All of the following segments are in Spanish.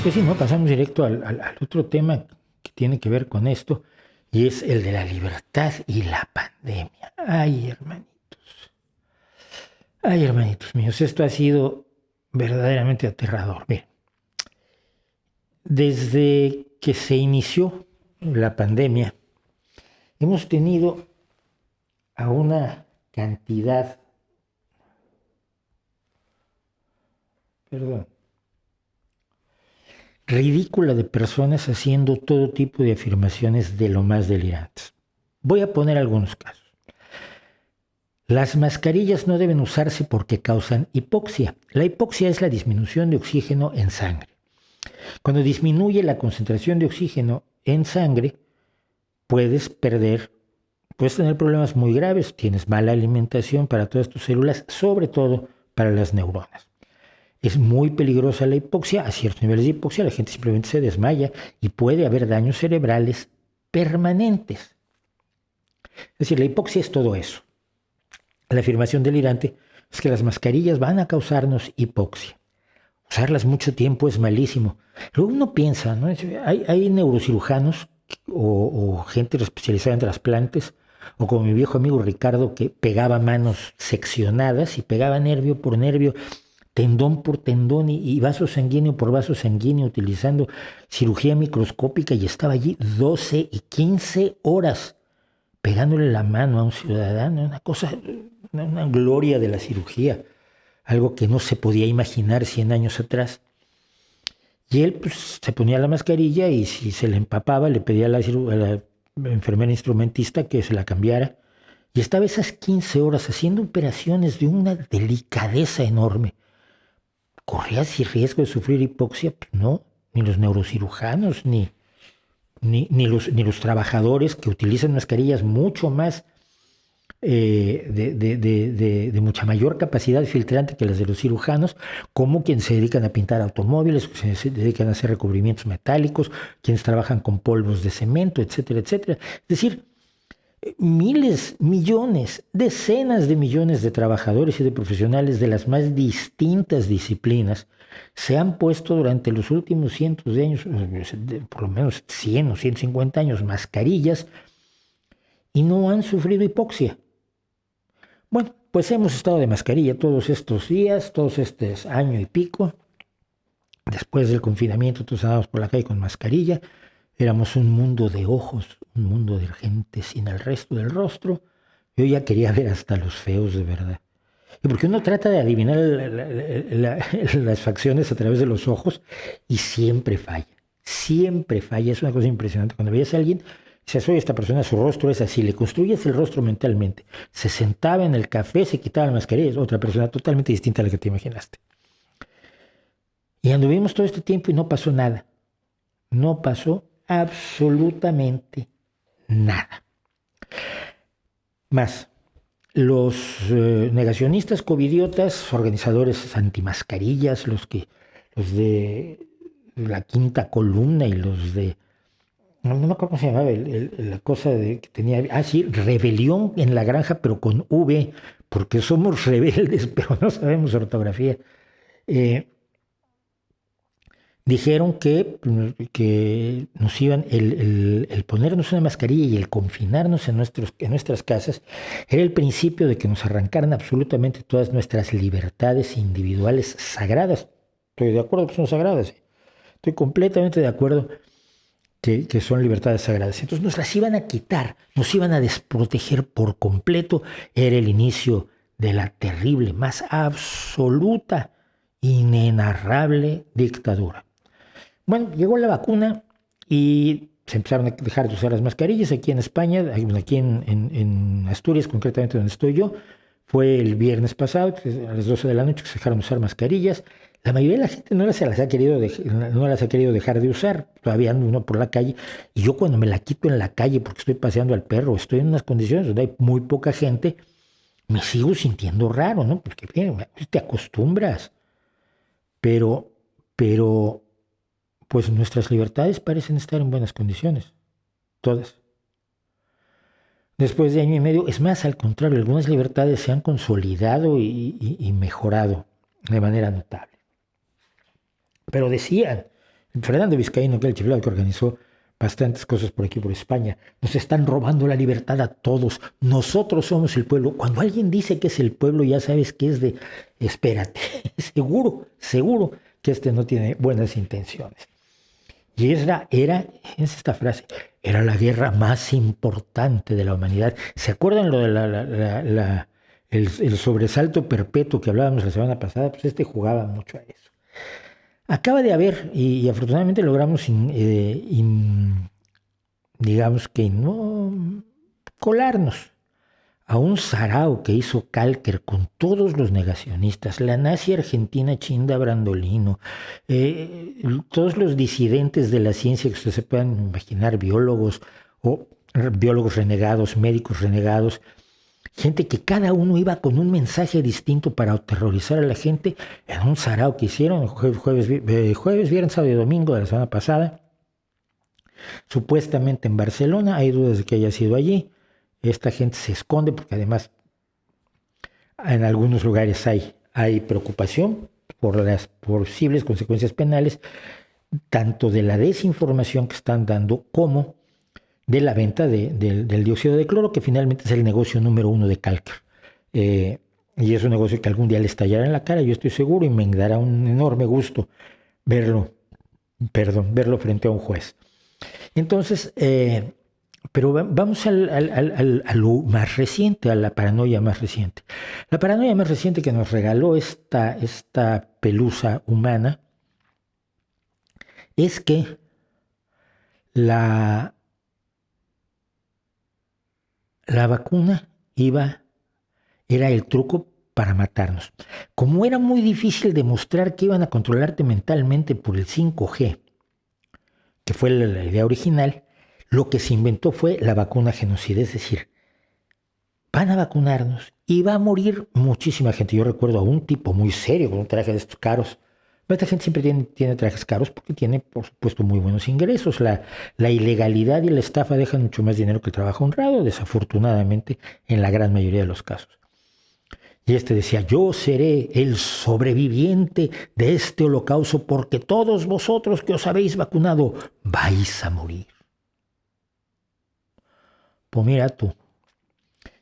Pues sí, ¿no? Pasamos directo al otro tema que tiene que ver con esto, y es el de la libertad y la pandemia. Ay, hermanitos míos, esto ha sido verdaderamente aterrador. Miren, desde que se inició la pandemia, hemos tenido a una cantidad, perdón, ridícula de personas haciendo todo tipo de afirmaciones de lo más delirantes. Voy a poner algunos casos. Las mascarillas no deben usarse porque causan hipoxia. La hipoxia es la disminución de oxígeno en sangre. Cuando disminuye la concentración de oxígeno en sangre, puedes tener problemas muy graves. Tienes mala alimentación para todas tus células, sobre todo para las neuronas. Es muy peligrosa la hipoxia. A ciertos niveles de hipoxia la gente simplemente se desmaya y puede haber daños cerebrales permanentes. Es decir, la hipoxia es todo eso. La afirmación delirante es que las mascarillas van a causarnos hipoxia. Usarlas mucho tiempo es malísimo. Luego uno piensa, ¿no? Hay neurocirujanos o gente especializada en trasplantes, o como mi viejo amigo Ricardo, que pegaba manos seccionadas y pegaba nervio por nervio, tendón por tendón y vaso sanguíneo por vaso sanguíneo, utilizando cirugía microscópica, y estaba allí 12 y 15 horas pegándole la mano a un ciudadano. Una cosa, una gloria de la cirugía, algo que no se podía imaginar 100 años atrás. Y él pues, se ponía la mascarilla, y si se le empapaba le pedía a la enfermera instrumentista que se la cambiara. Y estaba esas 15 horas haciendo operaciones de una delicadeza enorme. ¿Corría así riesgo de sufrir hipoxia? Pues no, ni los neurocirujanos, ni los trabajadores que utilizan mascarillas mucho más de mucha mayor capacidad filtrante que las de los cirujanos, como quienes se dedican a pintar automóviles, quienes se dedican a hacer recubrimientos metálicos, quienes trabajan con polvos de cemento, etcétera, etcétera. Es decir, miles, millones, decenas de millones de trabajadores y de profesionales de las más distintas disciplinas se han puesto durante los últimos cientos de años, por lo menos 100 o 150 años, mascarillas, y no han sufrido hipoxia. Bueno, pues hemos estado de mascarilla todos estos días, todos estos año y pico. Después del confinamiento todos andábamos por la calle con mascarilla. Éramos un mundo de ojos, un mundo de gente sin el resto del rostro. Yo ya quería ver hasta los feos de verdad. Y porque uno trata de adivinar las facciones a través de los ojos y siempre falla. Siempre falla. Es una cosa impresionante. Cuando veías a alguien, dices, oye, esta persona, su rostro es así. Le construyes el rostro mentalmente. Se sentaba en el café, se quitaba la mascarilla. Es otra persona totalmente distinta a la que te imaginaste. Y anduvimos todo este tiempo y no pasó nada. No pasó absolutamente nada. Más, los negacionistas covidiotas, organizadores antimascarillas, los de la quinta columna y los de, no me acuerdo cómo se llamaba, la cosa de que tenía, sí, rebelión en la granja, pero con V, porque somos rebeldes, pero no sabemos ortografía. Dijeron que nos iban, el ponernos una mascarilla y el confinarnos en nuestras casas era el principio de que nos arrancaran absolutamente todas nuestras libertades individuales sagradas. Estoy de acuerdo que son sagradas. Estoy completamente de acuerdo que son libertades sagradas. Entonces nos las iban a quitar, nos iban a desproteger por completo. Era el inicio de la terrible, más absoluta, inenarrable dictadura. Bueno, llegó la vacuna y se empezaron a dejar de usar las mascarillas aquí en España, aquí en Asturias, concretamente donde estoy yo. Fue el viernes pasado, a las 12 de la noche, que se dejaron de usar mascarillas. La mayoría de la gente no las ha querido dejar de usar. Todavía anda uno por la calle. Y yo cuando me la quito en la calle porque estoy paseando al perro, estoy en unas condiciones donde hay muy poca gente, me sigo sintiendo raro, ¿no? Porque te acostumbras. Pero pues nuestras libertades parecen estar en buenas condiciones, todas. Después de año y medio, es más, al contrario, algunas libertades se han consolidado y mejorado de manera notable. Pero decían, Fernando Vizcaíno, que es el chiflado que organizó bastantes cosas por aquí, por España. Nos están robando la libertad a todos. Nosotros somos el pueblo. Cuando alguien dice que es el pueblo, ya sabes que es de, espérate, seguro que este no tiene buenas intenciones. Y es esta frase, era la guerra más importante de la humanidad. ¿Se acuerdan lo de el sobresalto perpetuo que hablábamos la semana pasada? Pues jugaba mucho a eso. Acaba de haber, y afortunadamente logramos, digamos que no colarnos a un sarao que hizo Kalker con todos los negacionistas, la nazi argentina Chinda Brandolino, todos los disidentes de la ciencia que ustedes se puedan imaginar, biólogos o biólogos renegados, médicos renegados, gente que cada uno iba con un mensaje distinto para aterrorizar a la gente en un sarao que hicieron jueves, viernes, sábado y domingo de la semana pasada, supuestamente en Barcelona. Hay dudas de que haya sido allí. Esta gente se esconde porque además en algunos lugares hay preocupación por las posibles consecuencias penales, tanto de la desinformación que están dando como de la venta del dióxido de cloro, que finalmente es el negocio número 1 de Kalker. Y es un negocio que algún día le estallará en la cara, yo estoy seguro, y me dará un enorme gusto verlo frente a un juez. Entonces, pero vamos a lo más reciente, a la paranoia más reciente. La paranoia más reciente que nos regaló esta pelusa humana es que la vacuna era el truco para matarnos. Como era muy difícil demostrar que iban a controlarte mentalmente por el 5G, que fue la idea original, lo que se inventó fue la vacuna genocida, es decir, van a vacunarnos y va a morir muchísima gente. Yo recuerdo a un tipo muy serio con un traje de estos caros. Esta gente siempre tiene trajes caros porque tiene, por supuesto, muy buenos ingresos. La ilegalidad y la estafa dejan mucho más dinero que el trabajo honrado, desafortunadamente, en la gran mayoría de los casos. Y decía, yo seré el sobreviviente de este holocausto porque todos vosotros que os habéis vacunado vais a morir. Pues mira tú,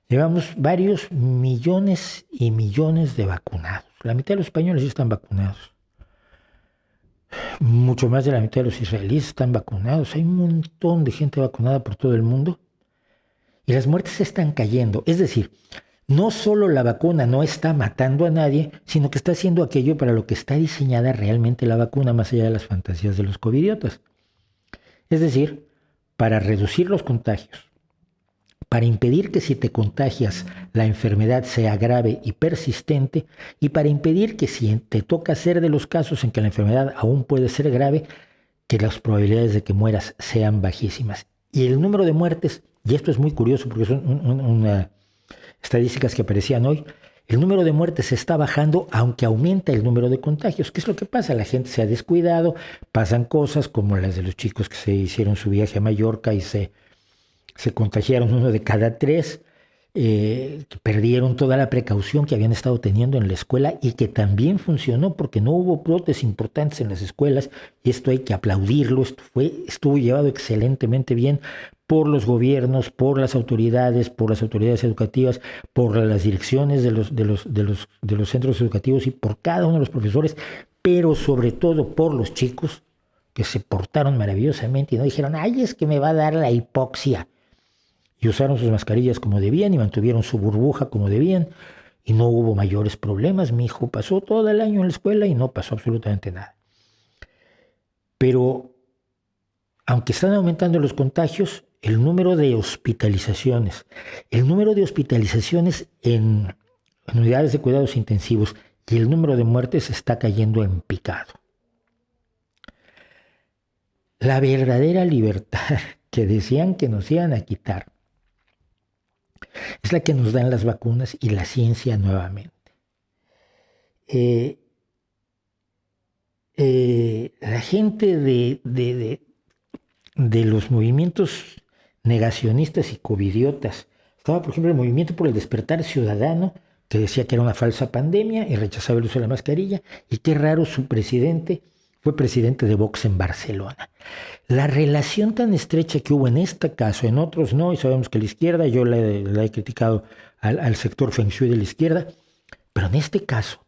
llevamos varios millones y millones de vacunados. La mitad de los españoles ya están vacunados. Mucho más de la mitad de los israelíes están vacunados. Hay un montón de gente vacunada por todo el mundo. Y las muertes están cayendo. Es decir, no solo la vacuna no está matando a nadie, sino que está haciendo aquello para lo que está diseñada realmente la vacuna, más allá de las fantasías de los covidiotas. Es decir, para reducir los contagios, para impedir que si te contagias la enfermedad sea grave y persistente, y para impedir que si te toca ser de los casos en que la enfermedad aún puede ser grave, que las probabilidades de que mueras sean bajísimas. Y el número de muertes, y esto es muy curioso porque son estadísticas que aparecían hoy, el número de muertes está bajando aunque aumenta el número de contagios. ¿Qué es lo que pasa? La gente se ha descuidado, pasan cosas como las de los chicos que se hicieron su viaje a Mallorca y se contagiaron 1 de cada 3, que perdieron toda la precaución que habían estado teniendo en la escuela y que también funcionó porque no hubo brotes importantes en las escuelas, y esto hay que aplaudirlo. Estuvo llevado excelentemente bien por los gobiernos, por las autoridades educativas, por las direcciones de los centros educativos y por cada uno de los profesores, pero sobre todo por los chicos que se portaron maravillosamente y no dijeron, ay, es que me va a dar la hipoxia. Y usaron sus mascarillas como debían y mantuvieron su burbuja como debían y no hubo mayores problemas. Mi hijo pasó todo el año en la escuela y no pasó absolutamente nada. Pero aunque están aumentando los contagios, el número de hospitalizaciones en unidades de cuidados intensivos y el número de muertes está cayendo en picado. La verdadera libertad que decían que nos iban a quitar es la que nos dan las vacunas y la ciencia nuevamente. La gente de los movimientos negacionistas y covidiotas, estaba por ejemplo el movimiento por el despertar ciudadano, que decía que era una falsa pandemia y rechazaba el uso de la mascarilla, y qué raro, su presidente fue presidente de Vox en Barcelona. La relación tan estrecha que hubo en este caso, en otros no, y sabemos que la izquierda, yo la he criticado al sector Feng Shui de la izquierda, pero en este caso,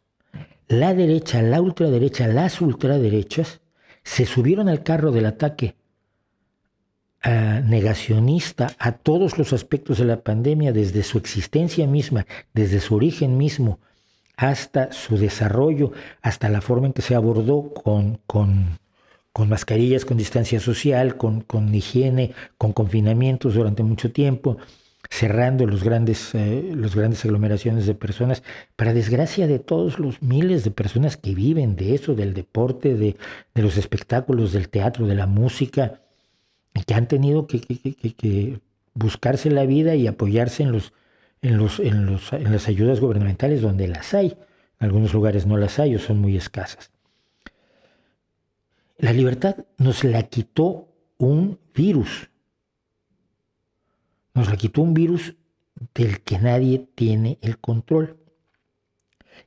la derecha, la ultraderecha, las ultraderechas se subieron al carro del ataque negacionista a todos los aspectos de la pandemia, desde su existencia misma, desde su origen mismo, hasta su desarrollo, hasta la forma en que se abordó con mascarillas, con distancia social, con higiene, con confinamientos durante mucho tiempo, cerrando los grandes aglomeraciones de personas, para desgracia de todos los miles de personas que viven de eso, del deporte, de los espectáculos, del teatro, de la música, y que han tenido que buscarse la vida y apoyarse en las ayudas gubernamentales donde las hay. En algunos lugares no las hay o son muy escasas. La libertad nos la quitó un virus. Nos la quitó un virus del que nadie tiene el control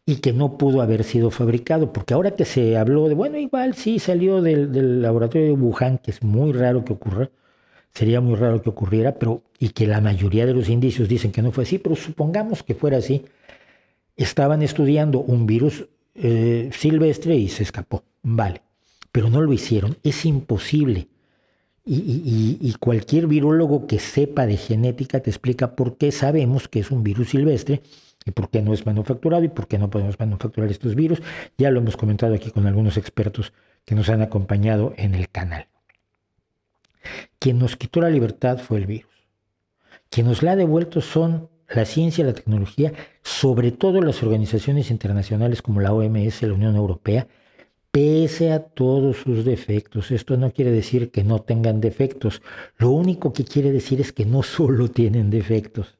y que no pudo haber sido fabricado, porque ahora que se habló de, bueno, igual sí salió del laboratorio de Wuhan, que es muy raro que ocurra, sería muy raro que ocurriera, pero y que la mayoría de los indicios dicen que no fue así, pero supongamos que fuera así, estaban estudiando un virus silvestre y se escapó, vale, pero no lo hicieron, es imposible. Y cualquier virólogo que sepa de genética te explica por qué sabemos que es un virus silvestre y por qué no es manufacturado y por qué no podemos manufacturar estos virus. Ya lo hemos comentado aquí con algunos expertos que nos han acompañado en el canal. Quien nos quitó la libertad fue el virus. Quien nos la ha devuelto son la ciencia, la tecnología, sobre todo las organizaciones internacionales como la OMS, la Unión Europea, pese a todos sus defectos. Esto no quiere decir que no tengan defectos. Lo único que quiere decir es que no solo tienen defectos,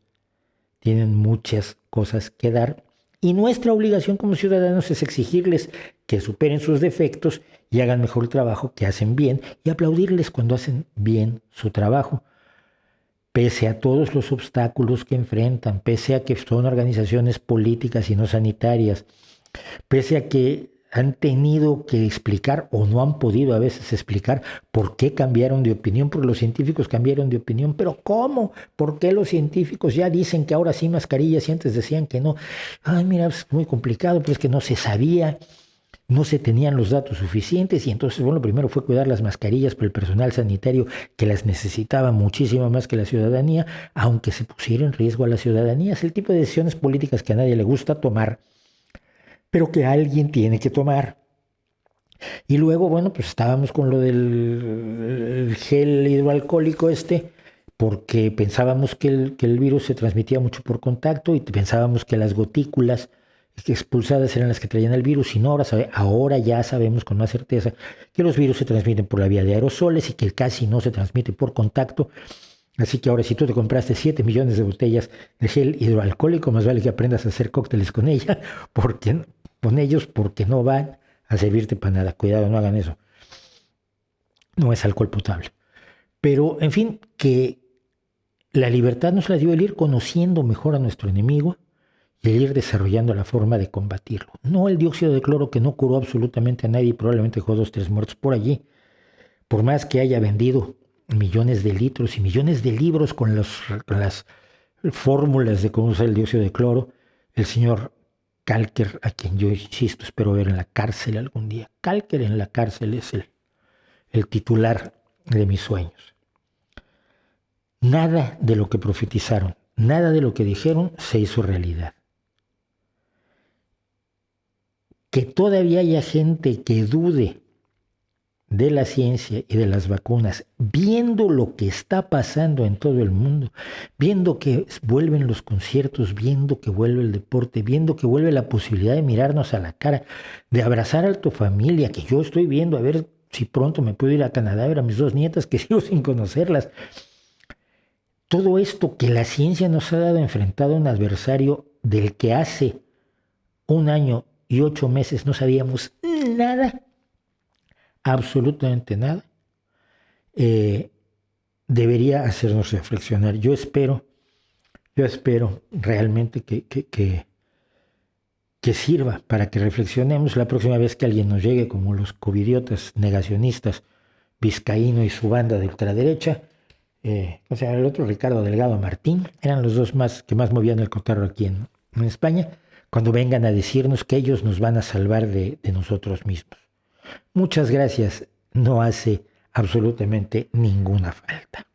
tienen muchas cosas que dar. Y nuestra obligación como ciudadanos es exigirles que superen sus defectos y hagan mejor el trabajo que hacen bien y aplaudirles cuando hacen bien su trabajo. Pese a todos los obstáculos que enfrentan, pese a que son organizaciones políticas y no sanitarias, pese a que han tenido que explicar o no han podido a veces explicar por qué cambiaron de opinión, porque los científicos cambiaron de opinión. ¿Pero cómo? ¿Por qué los científicos ya dicen que ahora sí mascarillas y antes decían que no? Ay, mira, es muy complicado, pero es que no se sabía, no se tenían los datos suficientes y entonces, bueno, lo primero fue cuidar las mascarillas para el personal sanitario que las necesitaba muchísimo más que la ciudadanía, aunque se pusiera en riesgo a la ciudadanía. Es el tipo de decisiones políticas que a nadie le gusta tomar, pero que alguien tiene que tomar. Y luego, bueno, pues estábamos con lo del gel hidroalcohólico porque pensábamos que el virus se transmitía mucho por contacto y pensábamos que las gotículas expulsadas eran las que traían el virus, y no, ahora ya sabemos con más certeza que los virus se transmiten por la vía de aerosoles y que casi no se transmite por contacto. Así que ahora, si tú te compraste 7 millones de botellas de gel hidroalcohólico, más vale que aprendas a hacer cócteles con ellos, porque no van a servirte para nada. Cuidado, no hagan eso. No es alcohol potable. Pero, en fin, que la libertad nos la dio el ir conociendo mejor a nuestro enemigo y el ir desarrollando la forma de combatirlo. No el dióxido de cloro, que no curó absolutamente a nadie y probablemente dejó 2 o 3 muertos por allí. Por más que haya vendido millones de litros y millones de libros con las fórmulas de cómo usar el dióxido de cloro, el señor Kalker, a quien yo insisto, espero ver en la cárcel algún día. Kalker en la cárcel es el titular de mis sueños. Nada de lo que profetizaron, nada de lo que dijeron se hizo realidad. Que todavía haya gente que dude de la ciencia y de las vacunas, viendo lo que está pasando en todo el mundo, viendo que vuelven los conciertos, viendo que vuelve el deporte, viendo que vuelve la posibilidad de mirarnos a la cara, de abrazar a tu familia, que yo estoy viendo a ver si pronto me puedo ir a Canadá a ver a mis 2 nietas que sigo sin conocerlas. Todo esto que la ciencia nos ha dado enfrentado a un adversario del que hace 1 año y 8 meses no sabíamos nada, absolutamente nada, debería hacernos reflexionar. Yo espero realmente que que sirva para que reflexionemos la próxima vez que alguien nos llegue como los covidiotas negacionistas, Vizcaíno y su banda de ultraderecha. O sea, el otro Ricardo Delgado Martín, eran los dos que más movían el cotarro aquí en España, cuando vengan a decirnos que ellos nos van a salvar de nosotros mismos. Muchas gracias, no hace absolutamente ninguna falta.